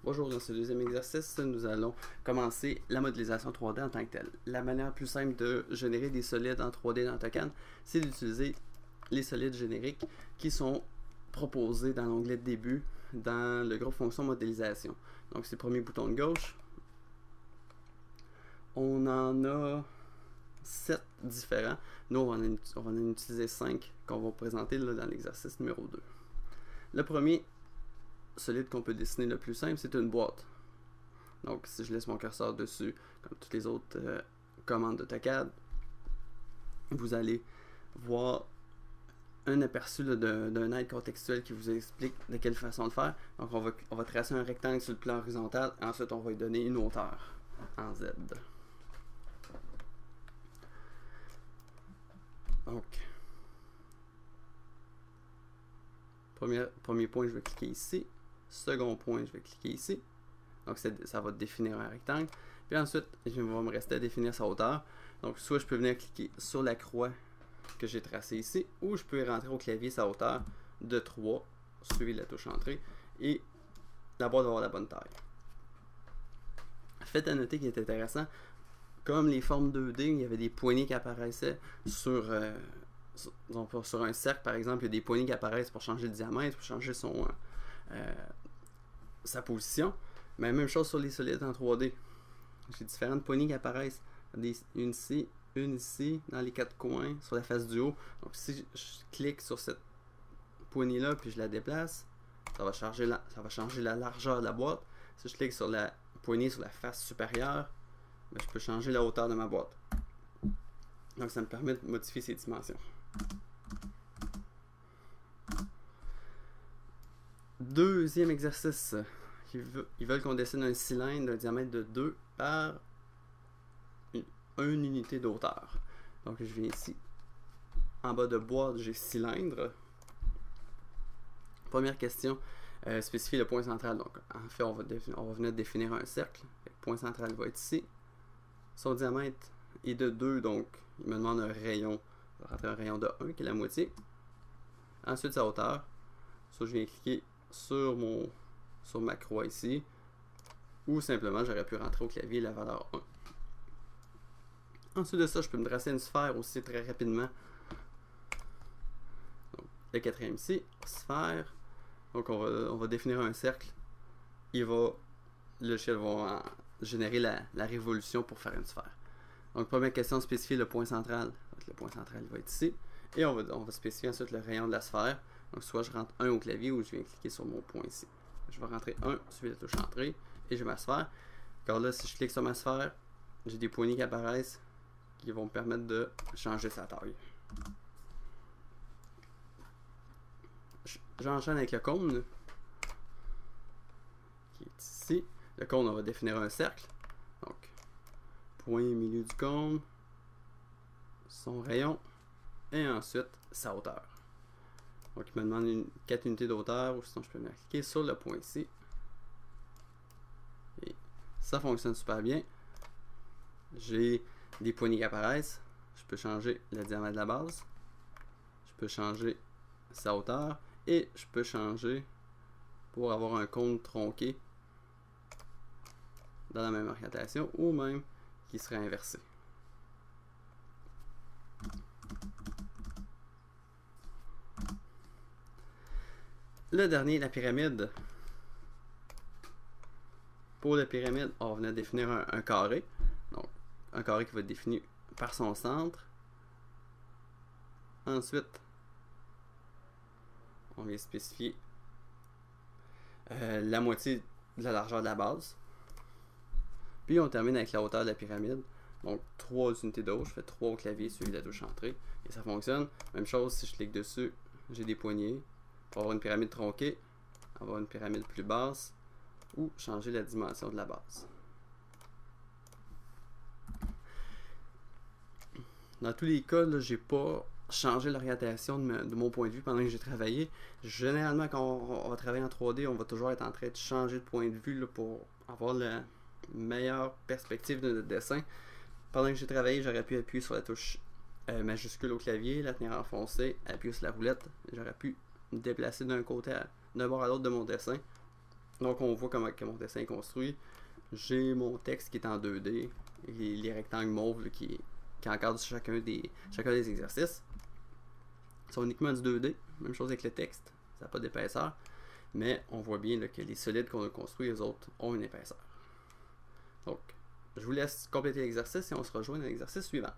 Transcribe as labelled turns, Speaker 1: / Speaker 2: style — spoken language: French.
Speaker 1: Bonjour, dans ce deuxième exercice, nous allons commencer la modélisation 3D en tant que telle. La manière plus simple de générer des solides en 3D dans Tocan, c'est d'utiliser les solides génériques qui sont proposés dans l'onglet de début dans le groupe fonction modélisation. Donc c'est le premier bouton de gauche. On en a 7 différents. Nous, on va en utiliser 5 qu'on va présenter là, dans l'exercice numéro 2. Le premier solide qu'on peut dessiner le plus simple, c'est une boîte. Donc, si je laisse mon curseur dessus, comme toutes les autres commandes d'AutoCAD, vous allez voir un aperçu d'un aide contextuel qui vous explique de quelle façon le faire. Donc, on va tracer un rectangle sur le plan horizontal, et ensuite on va lui donner une hauteur en Z. Donc, premier point, je vais cliquer ici. Second point, je vais cliquer ici. Donc, ça va définir un rectangle. Puis ensuite, il va me rester à définir sa hauteur. Donc, soit je peux venir cliquer sur la croix que j'ai tracée ici, ou je peux rentrer au clavier sa hauteur de 3, suivi de la touche entrée, et la boîte va avoir la bonne taille. Faites à noter qu'il est intéressant, comme les formes 2D, il y avait des poignées qui apparaissaient sur un cercle, par exemple, il y a des poignées qui apparaissent pour changer le diamètre, pour changer sa position. Mais même chose sur les solides en 3D. J'ai différentes poignées qui apparaissent. Une ici, dans les 4 coins, sur la face du haut. Donc si je clique sur cette poignée-là, puis je la déplace, ça va changer la largeur de la boîte. Si je clique sur la poignée sur la face supérieure, je peux changer la hauteur de ma boîte. Donc ça me permet de modifier ces dimensions. Deuxième exercice. Ils veulent qu'on dessine un cylindre d'un diamètre de 2 par 1 unité de hauteur. Donc je viens ici. En bas de boîte, j'ai cylindre. Première question, spécifier le point central. Donc en fait, on va venir définir un cercle. Le point central va être ici. Son diamètre est de 2, donc il me demande un rayon. Je vais rentrer un rayon de 1 qui est la moitié. Ensuite, sa hauteur. Ça, je viens cliquer sur ma croix ici, ou simplement j'aurais pu rentrer au clavier la valeur 1. Ensuite de ça, je peux me tracer une sphère aussi très rapidement. Donc, le quatrième ici, sphère. Donc on va définir un cercle. Le logiciel va générer la révolution pour faire une sphère. Donc première question, spécifier le point central. Donc, le point central va être ici. Et on va spécifier ensuite le rayon de la sphère. Donc soit je rentre 1 au clavier ou je viens cliquer sur mon point ici. Je vais rentrer 1, suivi de la touche entrée, et j'ai ma sphère. Car là, si je clique sur ma sphère, j'ai des poignées qui apparaissent qui vont me permettre de changer sa taille. J'enchaîne avec le cône, qui est ici. Le cône, on va définir un cercle. Donc, point au milieu du cône, son rayon, et ensuite sa hauteur. Donc il me demande 4 unités de hauteur, ou sinon je peux venir cliquer sur le point ici. Et ça fonctionne super bien. J'ai des poignées qui apparaissent. Je peux changer le diamètre de la base. Je peux changer sa hauteur. Et je peux changer pour avoir un cône tronqué dans la même orientation, ou même qui serait inversé. Le dernier, la pyramide. Pour la pyramide, on va venir définir un carré. Donc, un carré qui va être défini par son centre. Ensuite, on vient spécifier la moitié de la largeur de la base. Puis on termine avec la hauteur de la pyramide. Donc 3 unités de haut, je fais 3 au clavier suivi de la touche entrée. Et ça fonctionne. Même chose, si je clique dessus, j'ai des poignées. Pour avoir une pyramide tronquée, avoir une pyramide plus basse, ou changer la dimension de la base. Dans tous les cas, je n'ai pas changé l'orientation de mon point de vue pendant que j'ai travaillé. Généralement, quand on va travailler en 3D, on va toujours être en train de changer de point de vue là, pour avoir la meilleure perspective de notre dessin. Pendant que j'ai travaillé, j'aurais pu appuyer sur la touche majuscule au clavier, la tenir enfoncée, appuyer sur la roulette. J'aurais pu me déplacer d'un bord à l'autre de mon dessin Donc on voit comment que mon dessin est construit. J'ai mon texte qui est en 2D et les rectangles mauves là, qui encadrent chacun des exercices. C'est uniquement du 2D, même chose avec le texte, ça n'a pas d'épaisseur, mais on voit bien là, que les solides qu'on a construits, les autres, ont une épaisseur. Donc, je vous laisse compléter l'exercice et on se rejoint dans l'exercice suivant.